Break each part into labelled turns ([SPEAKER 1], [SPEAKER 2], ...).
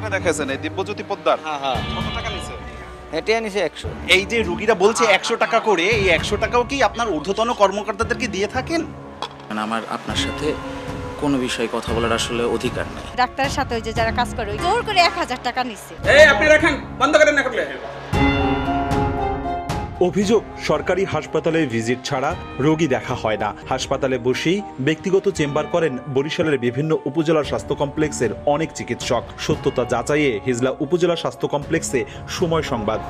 [SPEAKER 1] ডাক্তারে দেখাইছেন এই দিব্যজ্যোতি পোদ্দার?
[SPEAKER 2] হ্যাঁ।
[SPEAKER 1] কত টাকা নিছে?
[SPEAKER 2] এটা নিছে 100।
[SPEAKER 3] এই যে রোগীরা বলছে 100 টাকা করে, এই 100 টাকাও কি আপনার ঊর্ধ্বতন কর্মকর্তাদেরকে দিয়ে থাকেন?
[SPEAKER 4] আমার আপনার সাথে কোনো বিষয়ে কথা বলার আসলে অধিকার নেই।
[SPEAKER 5] ডাক্তারের সাথে ওই যে যারা কাজ করে জোর করে 1000 টাকা নিচ্ছে।
[SPEAKER 6] এই আপনি রাখেন, বন্ধ করেন না করলে।
[SPEAKER 7] অভিযোগ, সরকারি হাসপাতালে ভিজিট ছাড়া রোগী দেখা হয় না। হাসপাতালে বসেই ব্যক্তিগত চেম্বার করেন বরিশালের বিভিন্ন উপজেলা স্বাস্থ্য কমপ্লেক্সের অনেক চিকিৎসক। সত্যতা যাচাইয়ে হিজলা উপজেলা স্বাস্থ্য কমপ্লেক্সে সময় সংবাদ।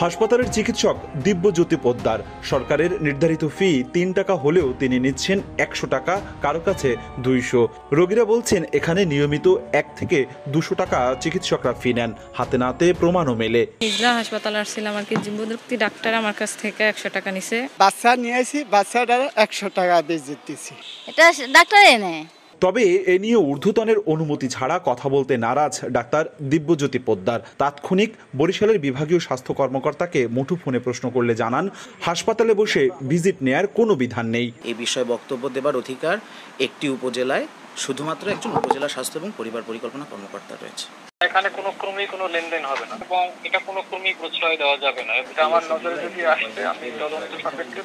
[SPEAKER 7] হাসপাতালের চিকিৎসক দিব্যজ্যোতি পোদ্দার। সরকারের নির্ধারিত ফি 3 টাকা হলেও তিনি নিচ্ছেন 100 টাকা, কারো কাছে 200। রোগীরা বলছেন এখানে নিয়মিত 1 থেকে 200 টাকা চিকিৎসকরা ফি নেন। হাতে নাতে প্রমাণও মেলে।
[SPEAKER 8] হিজলা হাসপাতাল আসছিলাম আর কি, জিম্বুদুক্তি ডাক্তার আমার কাছ থেকে 100 টাকা নিছে।
[SPEAKER 9] বাচ্চা নিয়ে আসি, বাচ্চাটার 100 টাকা বেজে দিচ্ছি।
[SPEAKER 5] এটা ডাক্তারই নেয়।
[SPEAKER 7] তবে এ নিয়ে ঊর্ধ্বতনের অনুমতি ছাড়া কথা বলতে নারাজ ডাক্তার দিব্যজ্যোতি পোদ্দার। তাৎক্ষণিক বরিশালের বিভাগীয় স্বাস্থ্য কর্মকর্তাকে মুঠোফোনে প্রশ্ন করলে জানান, হাসপাতালে বসে ভিজিট নেয়ার কোনো বিধান নেই।
[SPEAKER 4] এই বিষয়ে বক্তব্য দেবার অধিকার একটি উপজেলায় শুধুমাত্র একজন উপজেলা স্বাস্থ্য এবং পরিবার পরিকল্পনা কর্মকর্তা রয়েছে।
[SPEAKER 6] এখানে কোনো ক্রমেই কোনো লেনদেন হবে না এবং এটা কোনো ক্রমেই প্রশ্রয় দেওয়া যাবে না। এটা আমার নজরে যদি আসে আমি তদন্ত সাপেক্ষে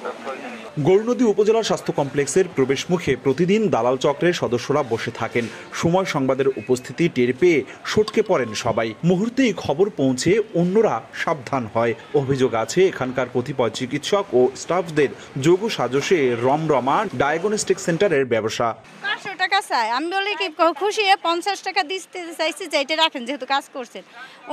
[SPEAKER 7] গৌরনদী উপজেলা স্বাস্থ্য কমপ্লেক্সের প্রবেশ মুখে প্রতিদিন দালাল চক্রের সদস্যরা বসে থাকেন। সময় সংবাদের উপস্থিতি টের পেয়ে সটকে পড়েন সবাই। মুহূর্তেই খবর পৌঁছে অন্যরা সাবধান হয়। অভিযোগ আছে এখানকার কতিপয় চিকিৎসক ও স্টাফদের যোগ সাজসে রমরমা ডায়াগনস্টিক সেন্টারের ব্যবসা।
[SPEAKER 5] 500 টাকা চাই, আমি বলি কি খুশি 50 টাকা দিতে চাইছি যে এটা রাখেন যেহেতু কাজ করছেন।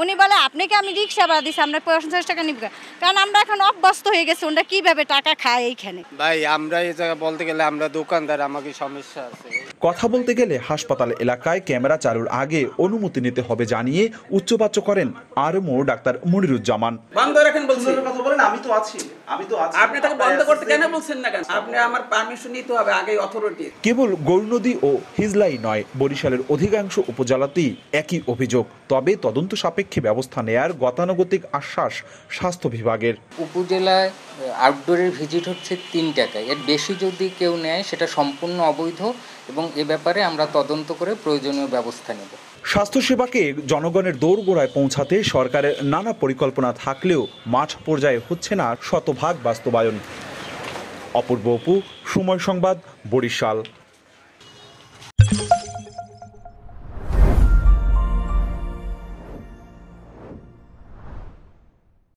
[SPEAKER 5] উনি বলে আপনাকে আমি রিক্সা ভাড়া দিচ্ছি, আমরা 50 টাকা নিব, কারণ আমরা এখন অভ্যস্ত হয়ে গেছি ওরা কিভাবে টাকা খায় এইখানে।
[SPEAKER 9] ভাই আমরা এই জায়গা বলতে গেলে আমরা দোকানদার, আমাকে সমস্যা আছে।
[SPEAKER 7] কথা বলতে গেলে হাসপাতাল এলাকায় ক্যামেরা চালুর আগে অনুমতি নিতে হবে জানিয়ে উচ্চবাচ্য করেন আরএমও ডাক্তার মনিরুজ্জামান।
[SPEAKER 6] বন্ধ রাখেন বলছি।
[SPEAKER 3] কথা বলেন, আমি তো আছি।
[SPEAKER 6] আপনি তাকে বন্ধ করতে কেন বলছেন না কেন? আপনি আমার পারমিশন নিতে হবে আগে অথরিটি।
[SPEAKER 7] কেবল গৌরনদী ও হিজলাই নয়, বরিশালের অধিকাংশ উপজেলাতেই একই অভিযোগ। তবে তদন্ত সাপেক্ষে ব্যবস্থা নেয়ার গতানুগতিক আশ্বাস স্বাস্থ্য বিভাগের।
[SPEAKER 10] উপজেলায় আউটডোরের ভিজিট হচ্ছে 3 টাকা, এর বেশি যদি কেউ নেয় সেটা সম্পূর্ণ অবৈধ এবং এ ব্যাপারে আমরা তদন্ত করে প্রয়োজনীয় ব্যবস্থা নেব।
[SPEAKER 7] স্বাস্থ্যসেবাকে জনগণের দোরগোড়ায় পৌঁছাতে সরকারের নানা পরিকল্পনা থাকলেও মাঠ পর্যায়ে হচ্ছে না শতভাগ বাস্তবায়ন। অপূর্ব অপু, সময় সংবাদ, বরিশাল।